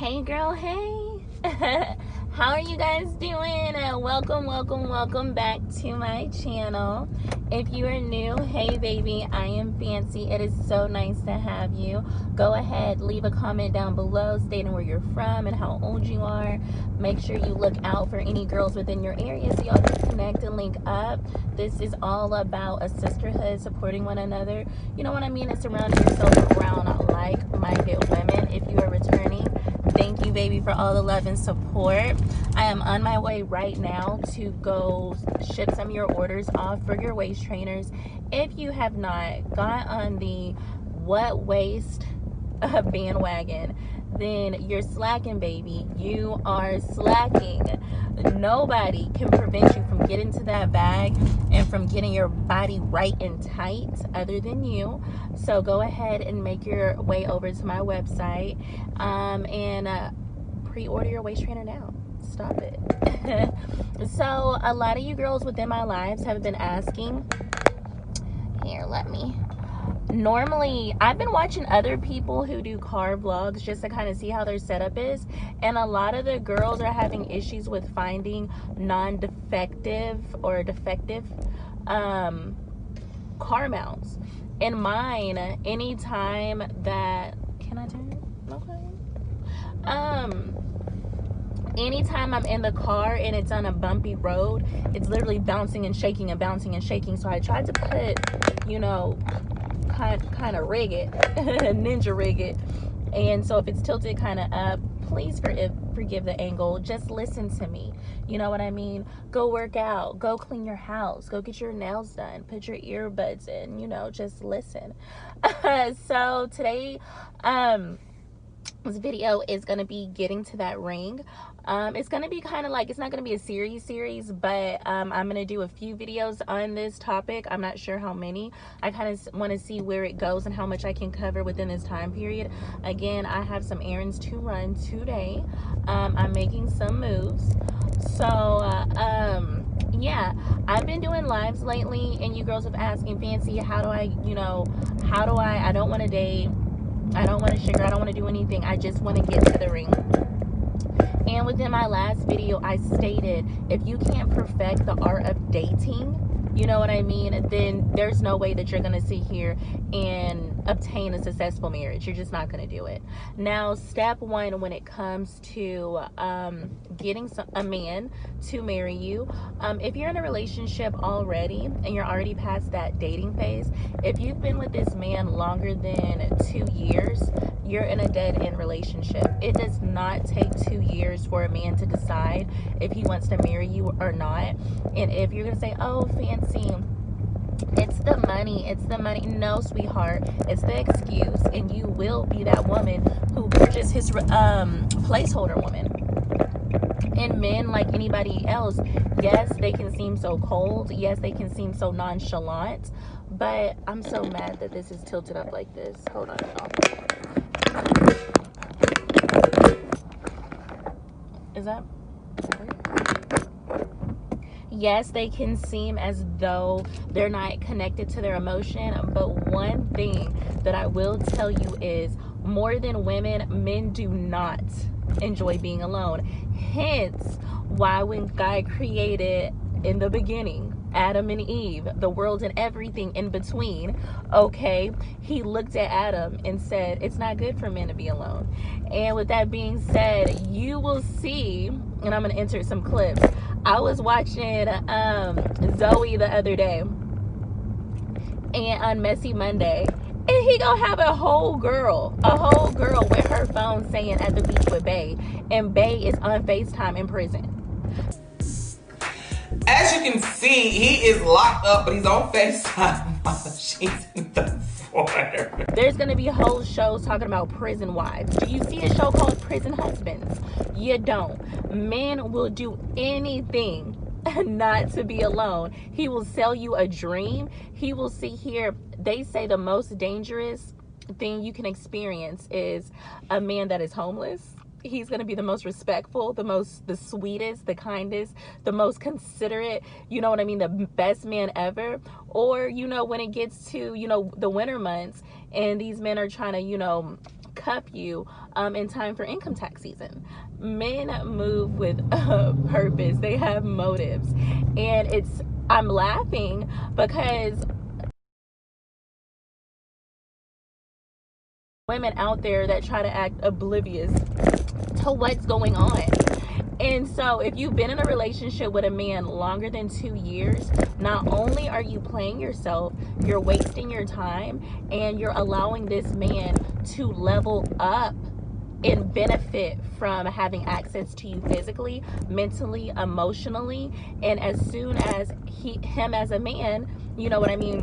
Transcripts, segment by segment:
Hey girl, hey. How are you guys doing? Welcome back to my channel. If you are new, hey baby, I am Fancy. It is so nice to have you. Go ahead, leave a comment down below stating where you're from and how old you are. Make sure you look out for any girls within your area so y'all can connect and link up. This is all about a sisterhood, supporting one another. You know what I mean? It's surrounding yourself around like-minded women. If you are returning, thank you baby for all the love and support. I am on my way right now to go ship some of your orders off for your waist trainers. If you have not got on the what waist bandwagon, then you're slacking, baby. You are slacking. Nobody can prevent you from getting to that bag and from getting your body right and tight other than you. So go ahead and make your way over to my website and pre-order your waist trainer now. Stop it. So a lot of you girls within my lives have been asking, normally I've been watching other people who do car vlogs just to kind of see how their setup is, and a lot of the girls are having issues with finding non-defective or defective car mounts. In mine, anytime that anytime I'm in the car and it's on a bumpy road, it's literally bouncing and shaking and bouncing and shaking. So I tried to put, you know, kind of rig it, ninja rig it. And so if it's tilted kind of up, please forgive the angle. Just listen to me. You know what I mean? Go work out, go clean your house, go get your nails done, put your earbuds in, you know, just listen. So today, this video is going to be getting to that ring. It's going to be kind of like, it's not going to be a series, but I'm going to do a few videos on this topic. I'm not sure how many. I kind of want to see where it goes and how much I can cover within this time period. Again, I have some errands to run today. I'm making some moves. So, yeah, I've been doing lives lately, and you girls have asking, Fancy, how do I, I don't want to date. I don't want to sugar. I don't want to do anything. I just want to get to the ring. And within my last video, I stated, if you can't perfect the art of dating, you know what I mean, then there's no way that you're going to sit here and obtain a successful marriage. You're just not going to do it. Now, step one when it comes to getting a man to marry you, if you're in a relationship already and you're already past that dating phase, if you've been with this man longer than 2 years, you're in a dead-end relationship. It does not take 2 years for a man to decide if he wants to marry you or not. And if you're gonna say, oh, Fancy, it's the money, no, sweetheart, it's the excuse, and you will be that woman who purchased his placeholder woman. And men, like anybody else, yes, they can seem so cold, yes, they can seem so nonchalant, but I'm so mad that this is tilted up like this. Hold on, y'all. Is that yes, they can seem as though they're not connected to their emotion, but one thing that I will tell you is, more than women, men do not enjoy being alone. Hence why when God created in the beginning Adam and Eve, the world and everything in between, okay, he looked at Adam and said, it's not good for men to be alone. And with that being said, you will see, and I'm going to insert some clips. I was watching Zoe the other day, and on Messy Monday, and he gonna have a whole girl with her phone saying at the beach with Bae, and Bae is on FaceTime in prison. As you can see, he is locked up, but he's on FaceTime while she's in the water. There's gonna be whole shows talking about prison wives. Do you see a show called Prison Husbands? You don't. Men will do anything not to be alone. He will sell you a dream. He will sit here. They say the most dangerous thing you can experience is a man that is homeless. He's going to be the most respectful, the sweetest, the kindest, the most considerate, you know what I mean, the best man ever. Or, you know, when it gets to, you know, the winter months and these men are trying to, you know, cup you in time for income tax season. Men move with purpose. They have motives. And I'm laughing because women out there that try to act oblivious to what's going on. And so if you've been in a relationship with a man longer than 2 years, not only are you playing yourself, you're wasting your time, and you're allowing this man to level up and benefit from having access to you physically, mentally, emotionally. And as soon as him as a man, you know what I mean,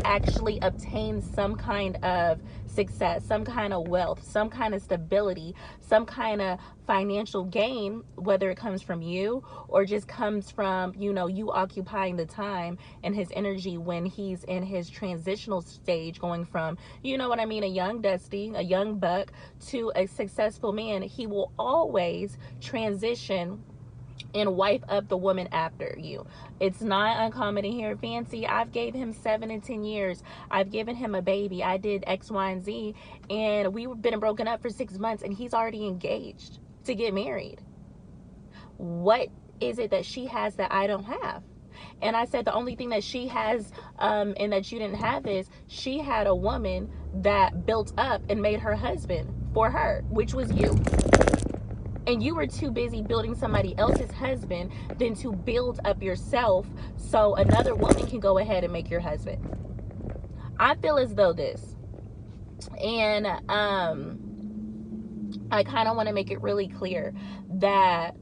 actually obtains some kind of success, some kind of wealth, some kind of stability, some kind of financial gain, whether it comes from you or just comes from, you know, you occupying the time and his energy when he's in his transitional stage, going from, you know what I mean, a young Dusty, a young buck, to a successful man, he will always transition and wipe up the woman after you. It's not uncommon to hear, Fancy, I've gave him 7 and 10 years. I've given him a baby. I did X, Y, and Z. And we've been broken up for 6 months and he's already engaged to get married. What is it that she has that I don't have? And I said the only thing that she has and that you didn't have is she had a woman that built up and made her husband for her, which was you. And you were too busy building somebody else's husband than to build up yourself so another woman can go ahead and make your husband. I feel as though this, and I kind of want to make it really clear that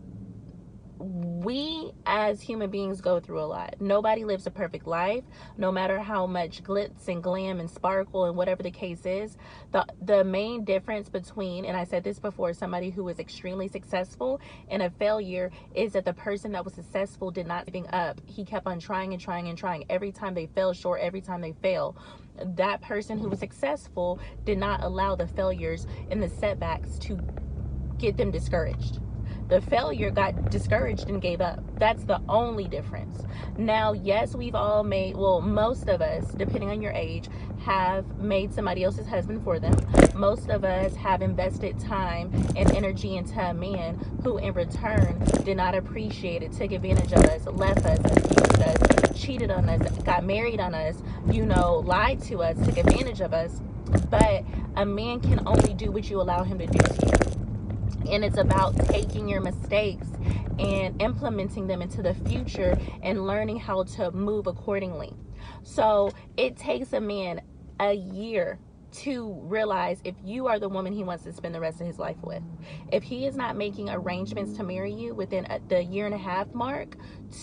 we as human beings go through a lot. Nobody lives a perfect life, no matter how much glitz and glam and sparkle and whatever the case is. The main difference between, and I said this before, somebody who is extremely successful and a failure is that the person that was successful did not give up. He kept on trying and trying and trying. Every time they fell short, every time they fail, that person who was successful did not allow the failures and the setbacks to get them discouraged. The failure got discouraged and gave up. That's the only difference. Now, yes, we've all made, well, most of us, depending on your age, have made somebody else's husband for them. Most of us have invested time and energy into a man who in return did not appreciate it, took advantage of us, left us, abused us, cheated on us, got married on us, you know, lied to us, took advantage of us. But a man can only do what you allow him to do to you. And it's about taking your mistakes and implementing them into the future and learning how to move accordingly. So it takes a man a year to realize if you are the woman he wants to spend the rest of his life with. If he is not making arrangements to marry you within the 1.5 mark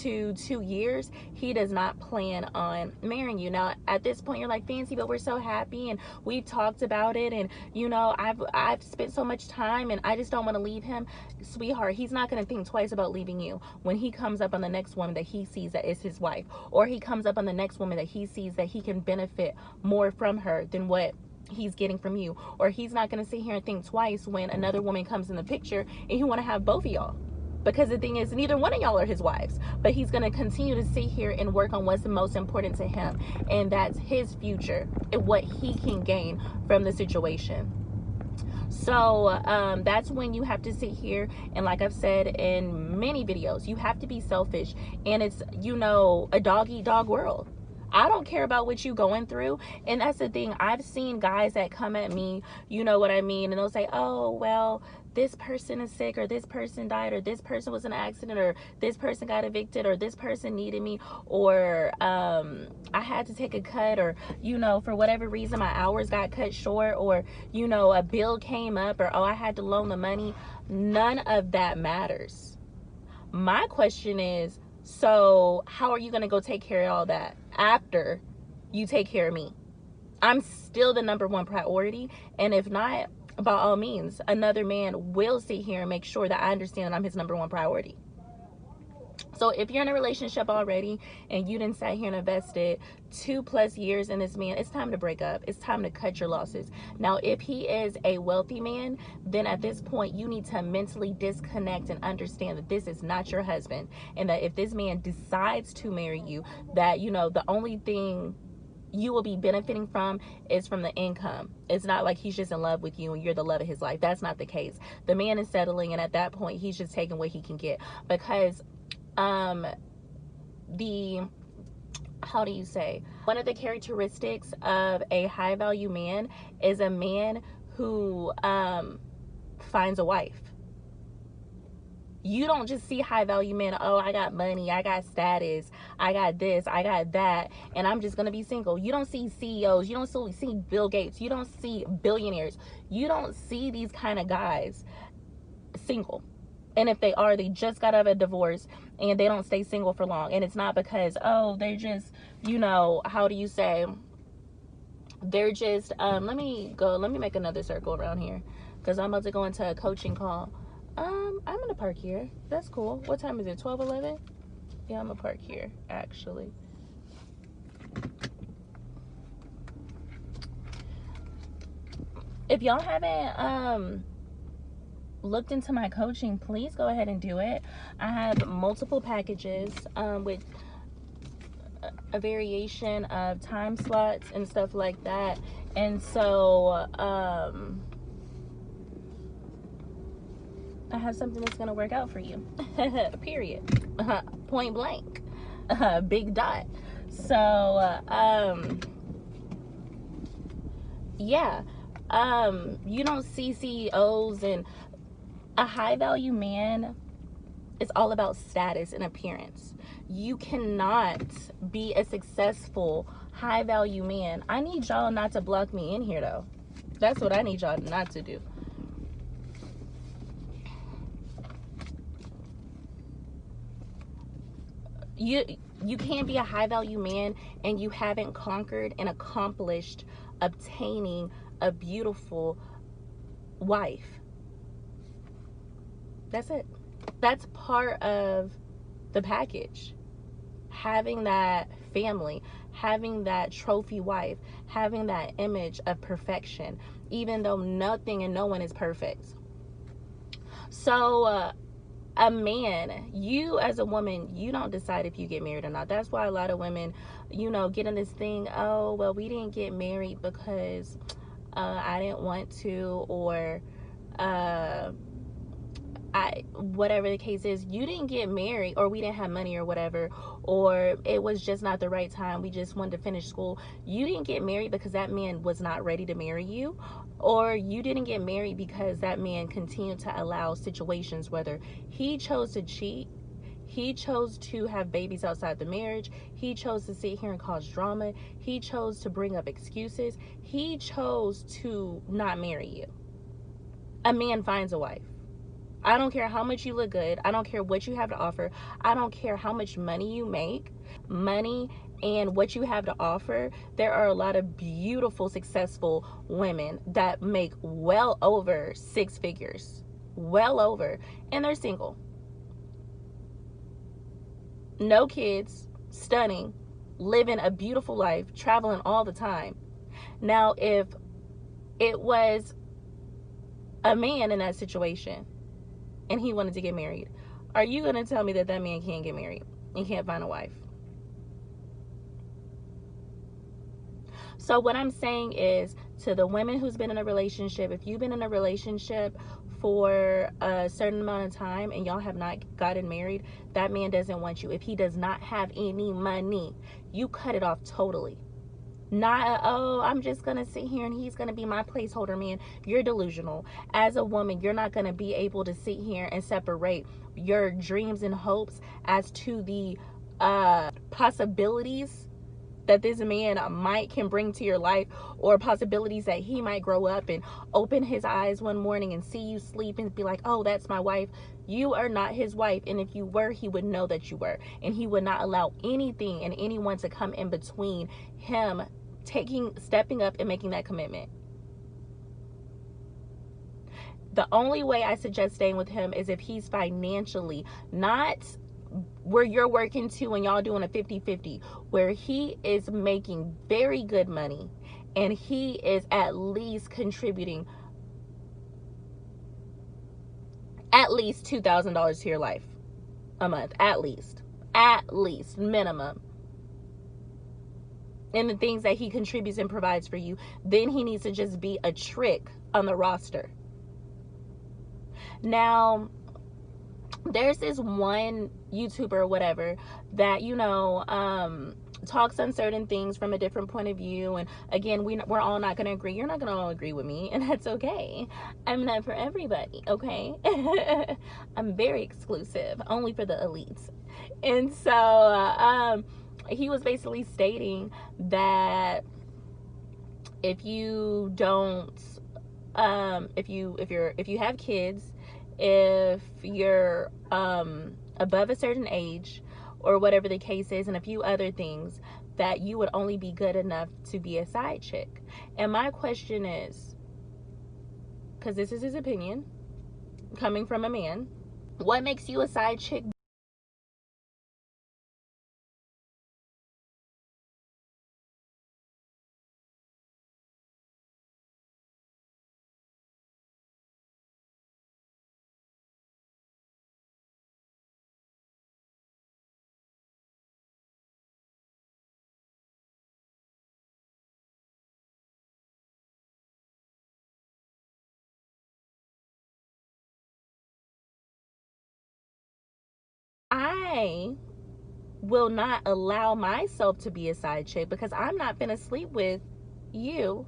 to 2 years, he does not plan on marrying you. Now, at this point, you're like, Fancy, but we're so happy and we've talked about it, and you know, I've spent so much time and I just don't want to leave him. Sweetheart, he's not going to think twice about leaving you when he comes up on the next woman that he sees that is his wife, or he comes up on the next woman that he sees that he can benefit more from her than what he's getting from you. Or he's not going to sit here and think twice when another woman comes in the picture and he want to have both of y'all, because the thing is, neither one of y'all are his wives. But he's going to continue to sit here and work on what's the most important to him, and that's his future and what he can gain from the situation. So that's when you have to sit here, and like I've said in many videos, you have to be selfish. And it's, you know, a dog eat dog world. I don't care about what you going through. And that's the thing. I've seen guys that come at me, you know what I mean, and they'll say, oh, well, this person is sick, or this person died, or this person was in an accident, or this person got evicted, or this person needed me, or I had to take a cut, or, you know, for whatever reason my hours got cut short, or, you know, a bill came up, or, oh, I had to loan the money. None of that matters. My question is, so how are you going to go take care of all that after you take care of me? I'm still the number one priority. And if not, by all means, another man will sit here and make sure that I understand that I'm his number one priority. So if you're in a relationship already and you didn't sit here and invested 2+ years in this man, it's time to break up. It's time to cut your losses. Now, if he is a wealthy man, then at this point you need to mentally disconnect and understand that this is not your husband, and that if this man decides to marry you, that, you know, the only thing you will be benefiting from is from the income. It's not like he's just in love with you and you're the love of his life. That's not the case. The man is settling, and at that point he's just taking what he can get, because the how do you say, one of the characteristics of a high value man is a man who finds a wife. You don't just see high value men, oh, I got money, I got status, I got this, I got that, and I'm just gonna be single. You don't see CEOs, you don't see Bill Gates, you don't see billionaires, you don't see these kind of guys single. And if they are, they just got out of a divorce and they don't stay single for long. And it's not because, oh, they're just, how do you say, they're just, let me make another circle around here, because I'm about to go into a coaching call. I'm gonna park here. That's cool. What time is it? 12:11? Yeah, I'm gonna park here, actually. If y'all haven't looked into my coaching, please go ahead and do it. I have multiple packages with a variation of time slots and stuff like that. And so I have something that's going to work out for you. Period. Point blank. Big dot. So yeah, you don't see CEOs, and a high value man is all about status and appearance. You cannot be a successful high value man. I need y'all not to block me in here though. That's what I need y'all not to do. You can't be a high value man and you haven't conquered and accomplished obtaining a beautiful wife. That's it. That's part of the package. Having that family, having that trophy wife, having that image of perfection, even though nothing and no one is perfect. So a man, you as a woman, you don't decide if you get married or not. That's why a lot of women, get in this thing, oh, well, we didn't get married because I didn't want to, or whatever the case is. You didn't get married, or we didn't have money, or whatever, or it was just not the right time, we just wanted to finish school. You didn't get married because that man was not ready to marry you, or you didn't get married because that man continued to allow situations, whether he chose to cheat, he chose to have babies outside the marriage, he chose to sit here and cause drama, he chose to bring up excuses, he chose to not marry you. A man finds a wife. I don't care how much you look good. I don't care what you have to offer. I don't care how much money you make. Money and what you have to offer. There are a lot of beautiful, successful women that make well over 6 figures. Well over. And they're single. No kids. Stunning. Living a beautiful life. Traveling all the time. Now, if it was a man in that situation and he wanted to get married, are you going to tell me that that man can't get married and can't find a wife? So what I'm saying is, to the women who's been in a relationship, if you've been in a relationship for a certain amount of time and y'all have not gotten married, that man doesn't want you. If he does not have any money, you cut it off totally. Not, oh, I'm just going to sit here and he's going to be my placeholder man. You're delusional. As a woman, you're not going to be able to sit here and separate your dreams and hopes as to the possibilities that this man can bring to your life, or possibilities that he might grow up and open his eyes one morning and see you sleep and be like, oh, that's my wife. You are not his wife, and if you were, he would know that you were, and he would not allow anything and anyone to come in between him stepping up and making that commitment. The only way I suggest staying with him is if he's financially, not where you're working to and y'all doing a 50-50, where he is making very good money and he is at least contributing at least $2,000 to your life a month, at least minimum. and the things that he contributes and provides for you, then he needs to just be a trick on the roster. Now, there's this one YouTuber or whatever that, you know, talks on certain things from a different point of view, and again, we're all not going to agree. You're not going to all agree with me, and that's okay. I'm not for everybody, okay? I'm very exclusive, only for the elites. And so he was basically stating that if you don't if you have kids, if you're above a certain age, or whatever the case is, and a few other things, that you would only be good enough to be a side chick. And my question is, because this is his opinion coming from a man, what makes you a side chick? I will not allow myself to be a side chick, because I'm not gonna sleep with you,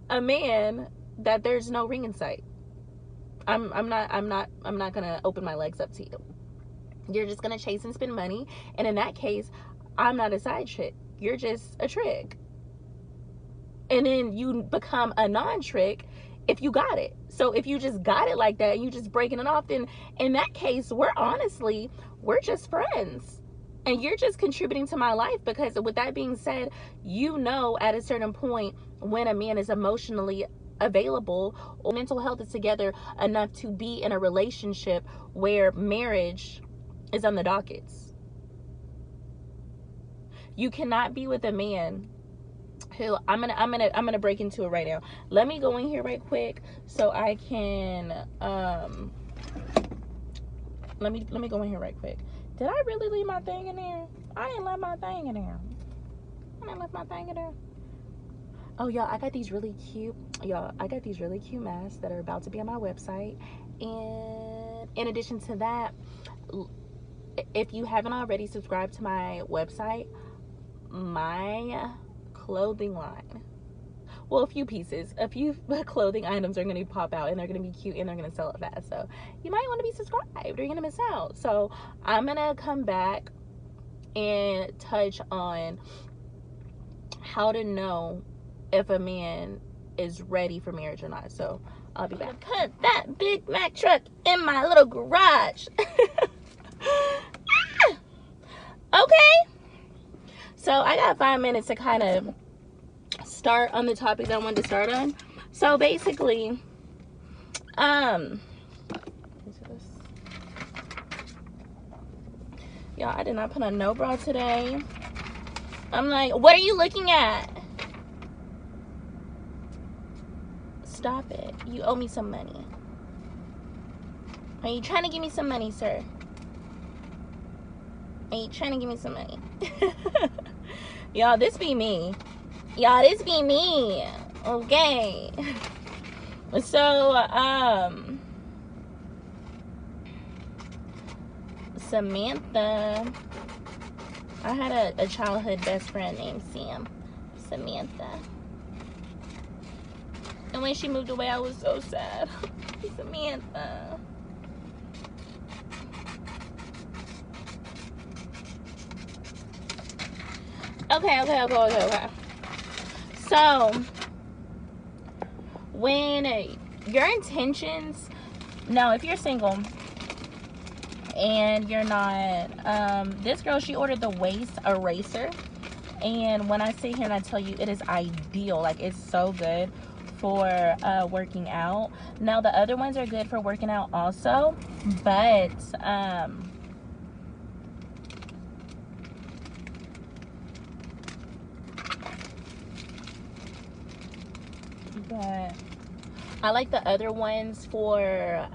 a man that there's no ring in sight. I'm not gonna open my legs up to you. You're just gonna chase and spend money, and in that case, I'm not a side chick. You're just a trick. And then you become a non-trick if you got it. So if you just got it like that, and you just breaking it off, then in that case, we're just friends. And you're just contributing to my life, because with that being said, you know, at a certain point, when a man is emotionally available or mental health is together enough to be in a relationship where marriage is on the dockets. You cannot be with a man who, I'm gonna break into it right now. Let me go in here right quick so I can let me go in here right quick. Did I really leave my thing in there? I didn't leave my thing in there. I didn't leave my thing in there. Oh, y'all, I got these really cute masks that are about to be on my website. And in addition to that, if you haven't already subscribed to my website, my clothing line, well, a few clothing items are going to pop out, and they're going to be cute, and they're going to sell it fast. So you might want to be subscribed, or you're going to miss out. So I'm going to come back and touch on how to know if a man is ready for marriage or not. So I'll be back. Put that Big Mac truck in my little garage. Okay. So I got 5 minutes to kind of start on the topics I wanted to start on. So basically, y'all, I did not put on no bra today. I'm like, what are you looking at? Stop it. You owe me some money. Are you trying to give me some money, sir? Are you trying to give me some money? Y'all, this be me. Y'all, this be me. Okay. So, Samantha. I had a childhood best friend named Samantha. And when she moved away, I was so sad. Samantha. Okay. So, when your intentions, now if you're single and you're not, this girl, she ordered the waist eraser. And when I sit here and I tell you, it is ideal. Like, it's so good for working out. Now, the other ones are good for working out also, but I like the other ones for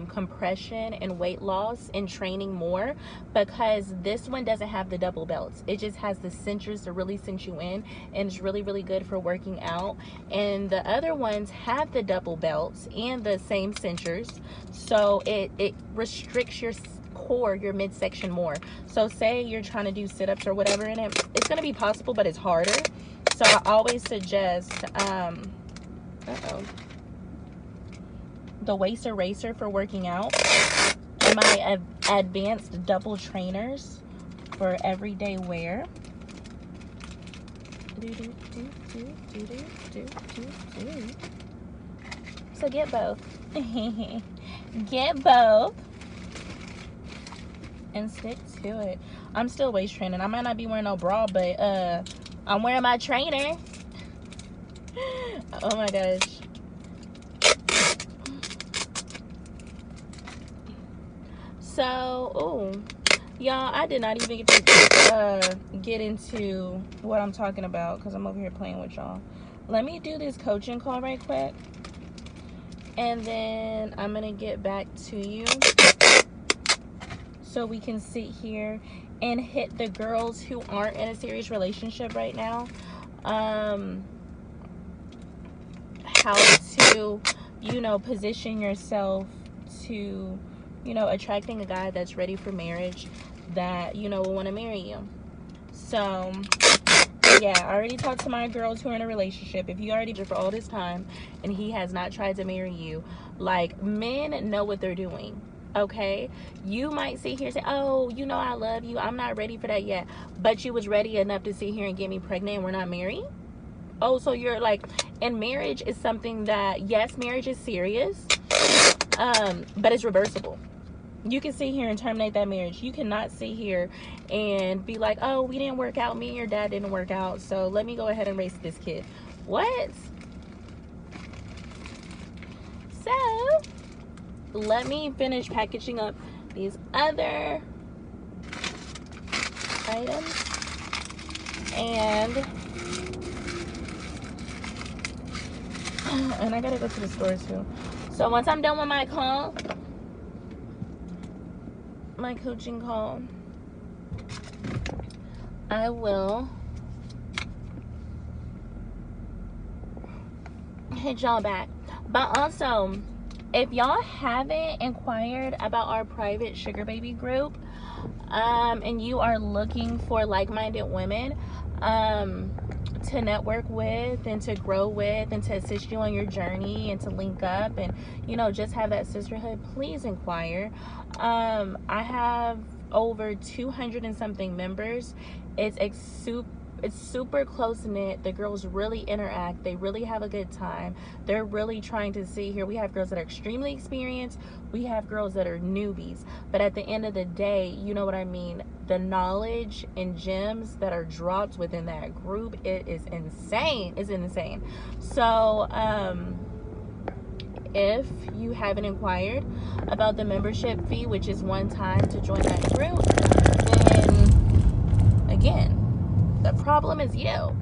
compression and weight loss and training more, because this one doesn't have the double belts. It just has the cinchers to really cinch you in, and it's really, really good for working out. And the other ones have the double belts and the same cinchers, so it restricts your core, your midsection more. So say you're trying to do sit-ups or whatever in it, it's going to be possible, but it's harder. So I always suggest the waist eraser for working out, and my advanced double trainers for everyday wear. So get both. Get both and stick to it. I'm still waist training. I might not be wearing no bra, but I'm wearing my trainer. Oh my gosh. So, y'all, I did not even get to get into what I'm talking about, because I'm over here playing with y'all. Let me do this coaching call right quick, and then I'm gonna get back to you so we can sit here and hit the girls who aren't in a serious relationship right now, how to, you know, position yourself to, you know, attracting a guy that's ready for marriage, that, you know, will want to marry you. So yeah, I already talked to my girls who are in a relationship. If you already been for all this time and he has not tried to marry you, like, men know what they're doing. Okay, you might sit here and say, oh, you know, I love you, I'm not ready for that yet, but you was ready enough to sit here and get me pregnant and we're not married. Oh, so you're like, and marriage is something that, yes, marriage is serious, but it's reversible. You can sit here and terminate that marriage. You cannot sit here and be like, oh, we didn't work out, me and your dad didn't work out, so let me go ahead and raise this kid. What? So let me finish packaging up these other items, and I gotta go to the store too. So once I'm done with my call, my coaching call, I will hit y'all back. But also, if y'all haven't inquired about our private sugar baby group, and you are looking for like-minded women to network with and to grow with and to assist you on your journey and to link up and, you know, just have that sisterhood, please inquire. I have over 200 and something members. It's super close-knit. The girls really interact. They really have a good time. They're really trying to see here. We have girls that are extremely experienced. We have girls that are newbies. But at the end of the day, you know what I mean? The knowledge and gems that are dropped within that group, it is insane. It's insane. So, if you haven't inquired about the membership fee, which is one time to join that group, then, again, the problem is you. All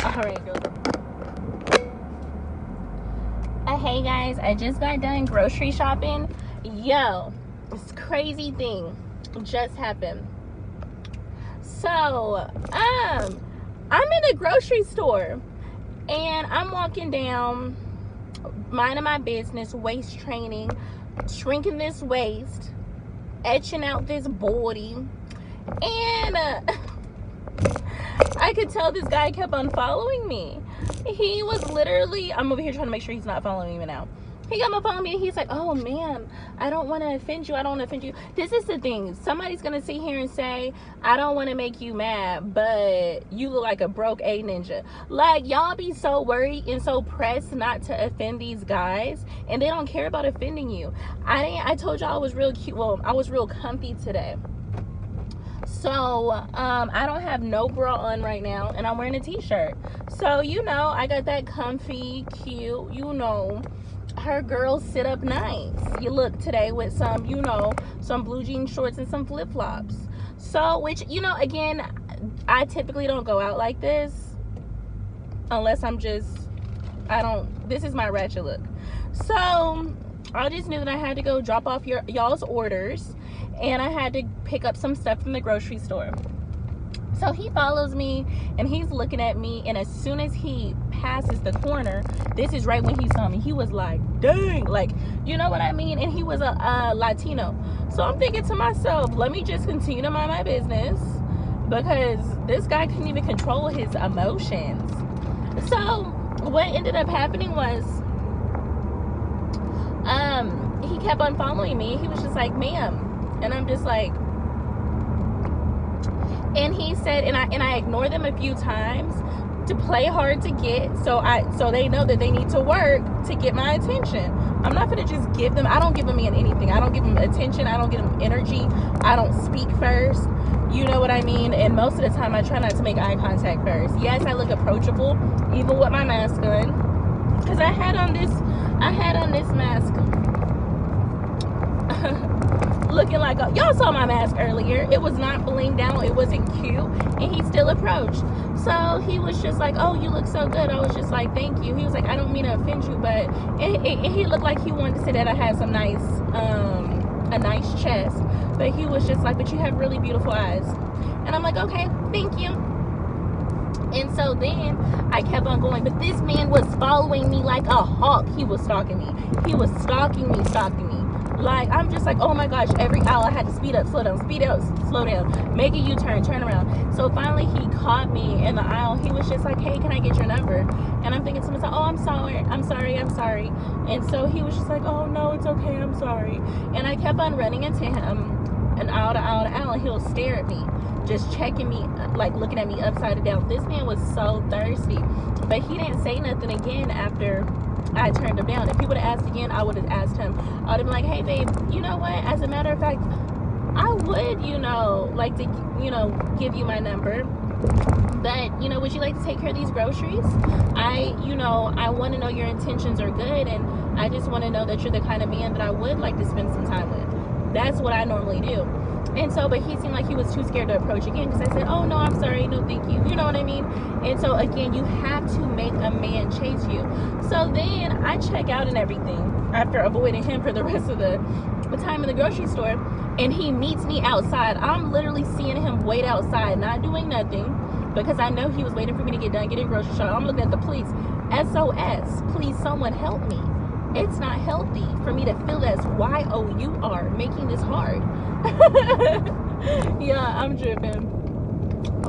right, girl. Hey guys, I just got done grocery shopping. Yo, this crazy thing just happened. So, I'm in a grocery store and I'm walking down, minding my business, waist training, shrinking this waist, etching out this body, and I could tell this guy kept on following me. He was literally, I'm over here trying to make sure he's not following me now. He got on following me and he's like, oh man, I don't want to offend you. I don't want to offend you. This is the thing. Somebody's going to sit here and say, I don't want to make you mad, but you look like a broke A ninja. Like, y'all be so worried and so pressed not to offend these guys, and they don't care about offending you. I told y'all I was real cute. Well, I was real comfy today. So, I don't have no bra on right now, and I'm wearing a t-shirt. So, you know, I got that comfy, cute, you know, her girls sit up nice. You look today with some, you know, some blue jean shorts and some flip-flops. So, which, you know, again, I typically don't go out like this unless I'm just, this is my ratchet look. So I just knew that I had to go drop off y'all's orders, and I had to pick up some stuff from the grocery store. So he follows me, and he's looking at me, and as soon as he passes the corner, this is right when he saw me, he was like, dang, like, you know what I mean? And he was a Latino. So I'm thinking to myself, let me just continue to mind my business, because this guy couldn't even control his emotions. So what ended up happening was, he kept on following me. He was just like, ma'am, and I'm just like, and he said, and I ignored them a few times to play hard to get, so they know that they need to work to get my attention. I'm not gonna just give them, I don't give them anything. I don't give them attention. I don't give them energy. I don't speak first. You know what I mean? And most of the time, I try not to make eye contact first. Yes, I look approachable, even with my mask on, because I had on this mask. Looking like y'all saw my mask earlier. It was not blinged out. It wasn't cute, and he still approached. So he was just like, oh, you look so good. I was just like, thank you. He was like, I don't mean to offend you, but and he looked like he wanted to say that I had some nice a nice chest, but he was just like, but you have really beautiful eyes. And I'm like, okay, thank you. And so then I kept on going, but this man was following me like a hawk. He was stalking me. He was stalking me. Like, I'm just like, oh my gosh, every aisle I had to speed up, slow down, make a U-turn, turn around. So finally he caught me in the aisle. He was just like, hey, can I get your number? And I'm thinking to myself, oh, I'm sorry. And so he was just like, oh no, it's okay, I'm sorry. And I kept on running into him, and aisle to aisle, and he'll stare at me, just checking me, like looking at me upside down. This man was so thirsty, but he didn't say nothing again after I turned him down. If he would have asked again, I would have asked him. I would have been like, hey babe, you know what, as a matter of fact, I would, like to, give you my number, but, would you like to take care of these groceries? I want to know your intentions are good, and I just want to know that you're the kind of man that I would like to spend some time with. That's what I normally do. And so, but he seemed like he was too scared to approach again, because I said, oh no, I'm sorry, no thank you, you know what I mean? And so again, you have to make a man chase you. So then I check out and everything after avoiding him for the rest of the time in the grocery store, and he meets me outside. I'm literally seeing him wait outside, not doing nothing, because I know he was waiting for me to get done getting grocery shopping. I'm looking at the police. SOS, please someone help me. It's not healthy for me to feel as YOUR making this hard. Yeah, I'm dripping.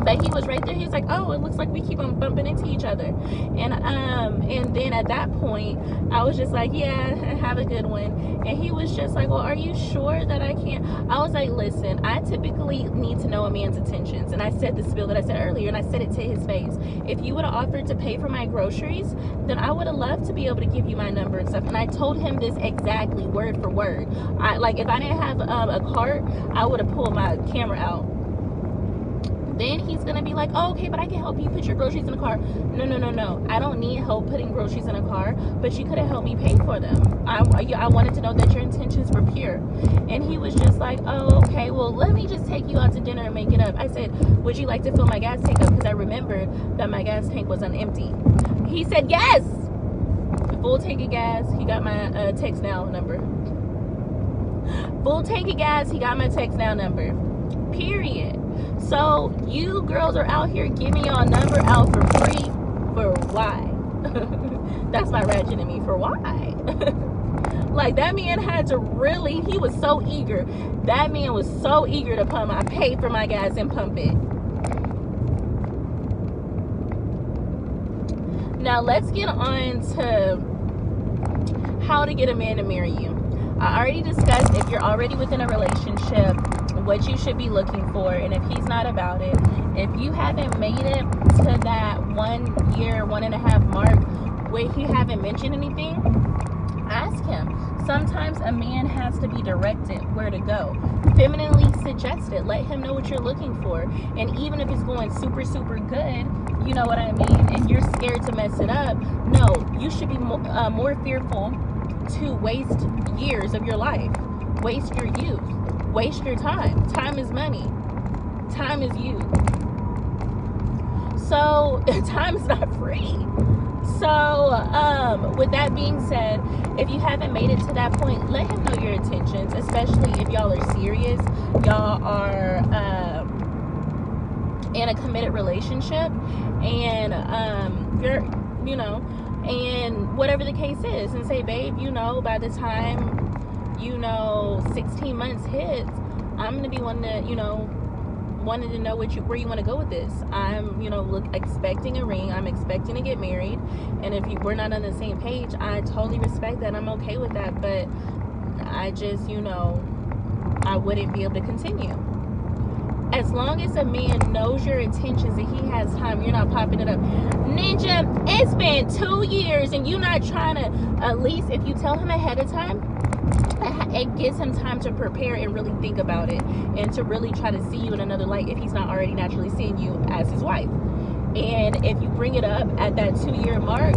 But he was right there. He was like, oh, it looks like we keep on bumping into each other. And then at that point, I was just like, yeah, have a good one. And he was just like, well, are you sure that I can't? I was like, listen, I typically need to know a man's intentions. And I said the spiel that I said earlier, and I said it to his face. If you would have offered to pay for my groceries, then I would have loved to be able to give you my number and stuff. And I told him this exactly, word for word. If I didn't have a cart, I would have pulled my camera out. Then he's gonna be like, oh, okay, but I can help you put your groceries in a car. No. I don't need help putting groceries in a car, but you could have helped me pay for them. I wanted to know that your intentions were pure. And he was just like, oh, okay, well, let me just take you out to dinner and make it up. I said, would you like to fill my gas tank up? Because I remembered that my gas tank was on empty. He said, yes! Full tank of gas. He got my text now number. Full tank of gas. He got my text now number. Period. So you girls are out here giving y'all number out for free. For why? That's my ratchet in me. For why? Like, that man had to really, he was so eager. That man was so eager to pump. I paid for my gas and pump it. Now let's get on to how to get a man to marry you. I already discussed if you're already within a relationship, what you should be looking for, and if he's not about it. If you haven't made it to that 1 year, 1.5 mark where he haven't mentioned anything, ask him. Sometimes a man has to be directed where to go. Femininely suggest it. Let him know what you're looking for. And even if it's going super, super good, you know what I mean, and you're scared to mess it up, no, you should be more fearful to waste years of your life, waste your youth, waste your time. Time is money. Time is youth. So time is not free. So with that being said, if you haven't made it to that point, let him know your intentions, especially if y'all are serious, y'all are in a committed relationship, and you're, you know, and whatever the case is, and say, babe, you know, by the time, you know, 16 months hits, I'm gonna be wanting to know where you want to go with this. I'm, you know, expecting a ring. I'm expecting to get married, and if we're not on the same page, I totally respect that. I'm okay with that, but I just, you know, I wouldn't be able to continue. As long as a man knows your intentions and he has time, you're not popping it up. Ninja, it's been 2 years and you're not trying to, at least if you tell him ahead of time, it gives him time to prepare and really think about it, and to really try to see you in another light if he's not already naturally seeing you as his wife. And if you bring it up at that 2-year mark,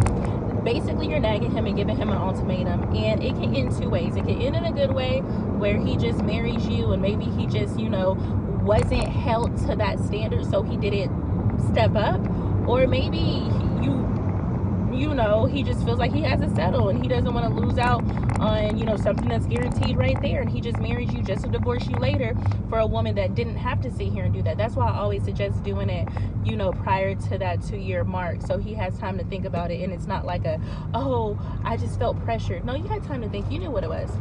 basically you're nagging him and giving him an ultimatum, and it can end 2 ways. It can end in a good way where he just marries you, and maybe he just, you know, wasn't held to that standard, so he didn't step up, or maybe you know, he just feels like he has to settle and he doesn't want to lose out on, you know, something that's guaranteed right there, and he just marries you just to divorce you later for a woman that didn't have to sit here and do that. That's why I always suggest doing it, you know, prior to that 2-year mark, so he has time to think about it, and it's not like oh, I just felt pressured. No, you had time to think. You knew what it was.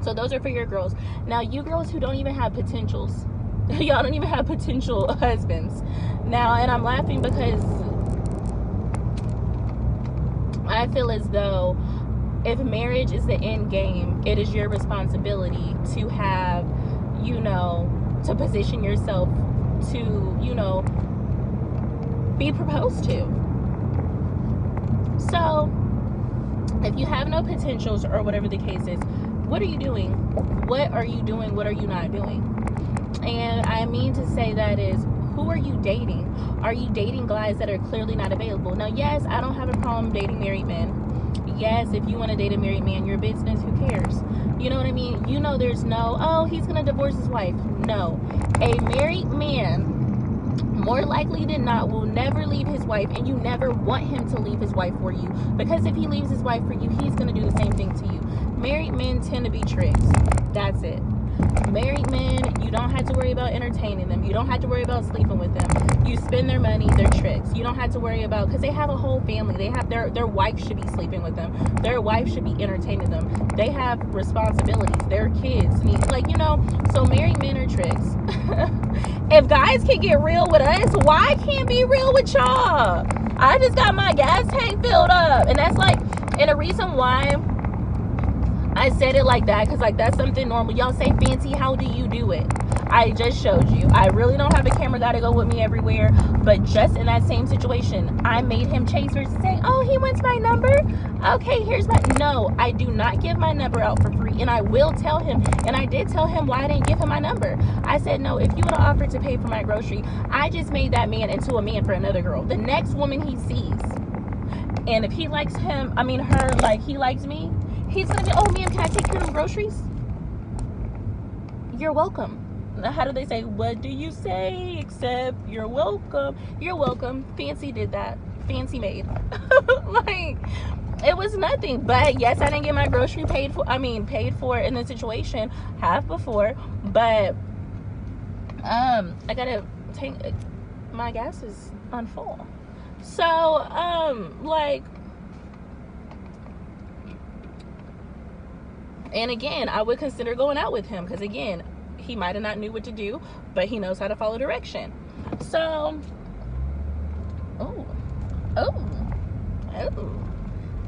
So those are for your girls. Now, you girls who don't even have potentials, y'all don't even have potential husbands now, and I'm laughing because I feel as though if marriage is the end game, it is your responsibility to have, you know, to position yourself to, you know, be proposed to. So if you have no potentials or whatever the case is, what are you doing? What are you doing? What are you not doing? And I mean to say that is, who are you dating? Are you dating guys that are clearly not available? Now, yes, I don't have a problem dating married men. Yes, if you want to date a married man, your business, who cares? You know what I mean? You know, there's no, oh, he's going to divorce his wife. No. A married man, more likely than not, will never leave his wife, and you never want him to leave his wife for you, because if he leaves his wife for you, he's going to do the same thing to you. Married men tend to be tricks. That's it. Married men, you don't have to worry about entertaining them. You don't have to worry about sleeping with them. You spend their money, they're tricks. You don't have to worry about, because they have a whole family. They have their wife should be sleeping with them. Their wife should be entertaining them. They have responsibilities. Their kids need, like, you know, so married men are tricks. If guys can get real with us, why can't be real with y'all? I just got my gas tank filled up, and that's like, and the reason why I said it like that, because like that's something normal. Y'all say, Fancy, how do you do it? I just showed you. I really don't have a camera guy to go with me everywhere, but just in that same situation, I made him chase versus saying, oh, he wants my number, okay, here's my, no, I do not give my number out for free, and I will tell him, and I did tell him why I didn't give him my number. I said, no, if you would have offered to pay for my grocery, I just made that man into a man for another girl, the next woman he sees, and if he likes him, I mean her, like he likes me, he's gonna be, oh, ma'am, can I take care of groceries? You're welcome. How do they say, what do you say except you're welcome? You're welcome. Fancy did that. Fancy made. Like, it was nothing. But yes, I didn't get my grocery paid for in the situation half before. But I gotta take, my gas is on full. So like, and again, I would consider going out with him, because again, he might have not knew what to do, but he knows how to follow direction. So,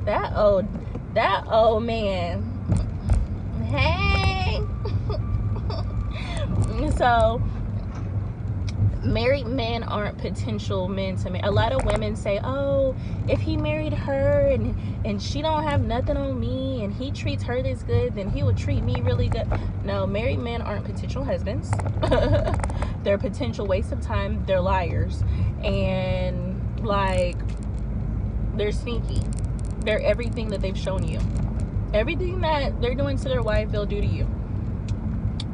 that old man. Hey. So, married men aren't potential men to me. A lot of women say, oh, if he married her and she don't have nothing on me and he treats her this good, then he will treat me really good. No, married men aren't potential husbands. They're potential waste of time. They're liars, and like, they're sneaky. They're everything that they've shown you. Everything that they're doing to their wife, they'll do to you.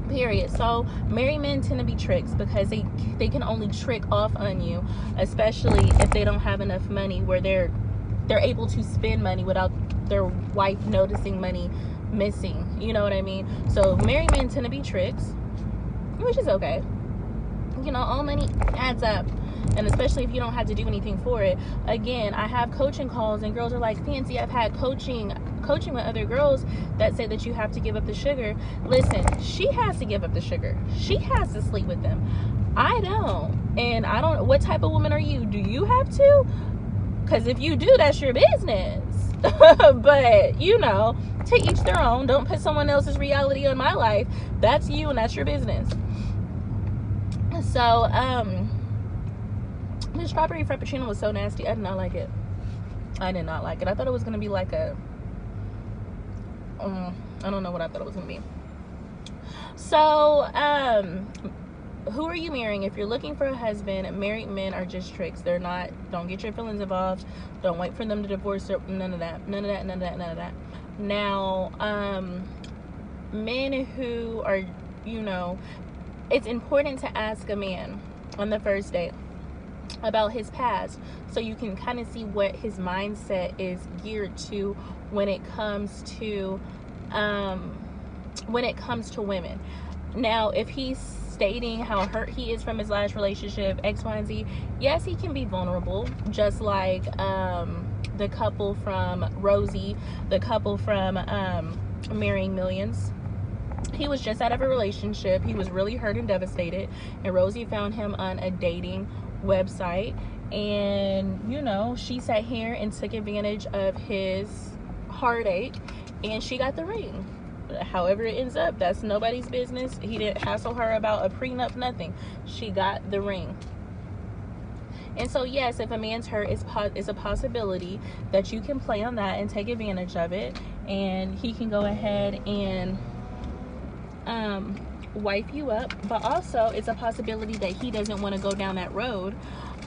Period. So married men tend to be tricks, because they can only trick off on you, especially if they don't have enough money where they're they're able to spend money without their wife noticing money missing. You know what I mean? So married men tend to be tricks, which is okay. You know, all money adds up, and especially if you don't have to do anything for it. Again, I have coaching calls and girls are like, Fancy, I've had coaching with other girls that say that you have to give up the sugar. Listen, she has to give up the sugar. She has to sleep with them. I don't. And I don't. What type of woman are you? Do you have to? Because if you do, that's your business. But, you know, to each their own. Don't put someone else's reality on my life. That's you and that's your business. So, the strawberry frappuccino was so nasty. I did not like it. I did not like it. I thought it was going to be like a, I don't know what I thought it was going to be. So, who are you marrying? If you're looking for a husband, married men are just tricks. They're not. Don't get your feelings involved. Don't wait for them to divorce. None of that. None of that. None of that. None of that. Now, men who are, you know, it's important to ask a man on the first date about his past, so you can kind of see what his mindset is geared to when it comes to women. Now, if he's stating how hurt he is from his last relationship, X, Y, and Z, yes, he can be vulnerable, just like the couple from Rosie, the couple from Marrying Millions. He was just out of a relationship. He was really hurt and devastated, and Rosie found him on a dating website, and you know, she sat here and took advantage of his heartache, and she got the ring. However it ends up, that's nobody's business. He didn't hassle her about a prenup, nothing. She got the ring. And so yes, if a man's hurt, it's a possibility that you can play on that and take advantage of it, and he can go ahead and wipe you up. But also, it's a possibility that he doesn't want to go down that road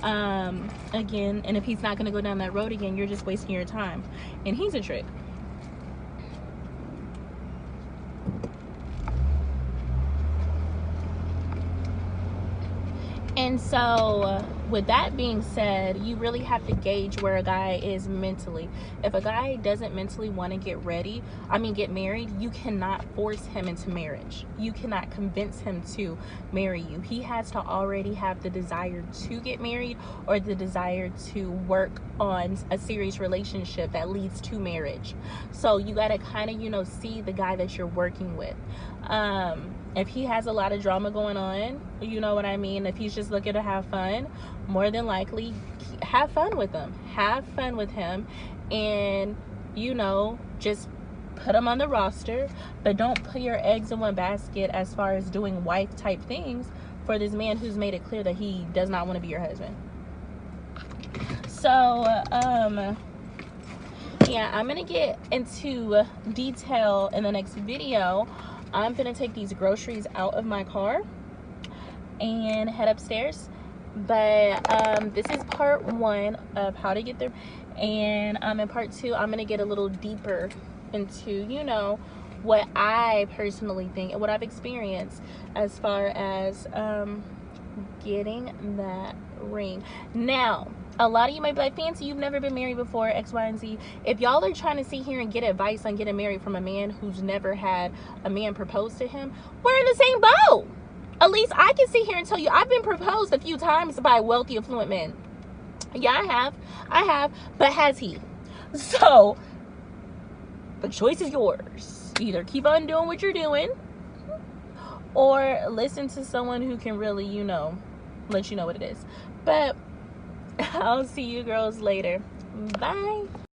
again, and if he's not going to go down that road again, you're just wasting your time, and he's a trick. And so, with that being said, you really have to gauge where a guy is mentally. If a guy doesn't mentally want to get married, you cannot force him into marriage. You cannot convince him to marry you. He has to already have the desire to get married, or the desire to work on a serious relationship that leads to marriage. So you got to kind of, you know, see the guy that you're working with. If he has a lot of drama going on, you know what I mean? If he's just looking to have fun, more than likely, have fun with him. Have fun with him, and, you know, just put him on the roster, but don't put your eggs in one basket as far as doing wife type things for this man who's made it clear that he does not want to be your husband. So, yeah, I'm going to get into detail in the next video. I'm gonna take these groceries out of my car and head upstairs. But this is part 1 of how to get there, and in part 2 I'm gonna get a little deeper into, you know, what I personally think and what I've experienced as far as getting that ring. Now, a lot of you might be like, Fancy, you've never been married before, X, Y, and Z. If y'all are trying to sit here and get advice on getting married from a man who's never had a man propose to him, we're in the same boat. At least I can sit here and tell you I've been proposed a few times by wealthy, affluent men. Yeah, I have, but has he? So the choice is yours. Either keep on doing what you're doing, or listen to someone who can really, you know, let you know what it is. But I'll see you girls later. Bye.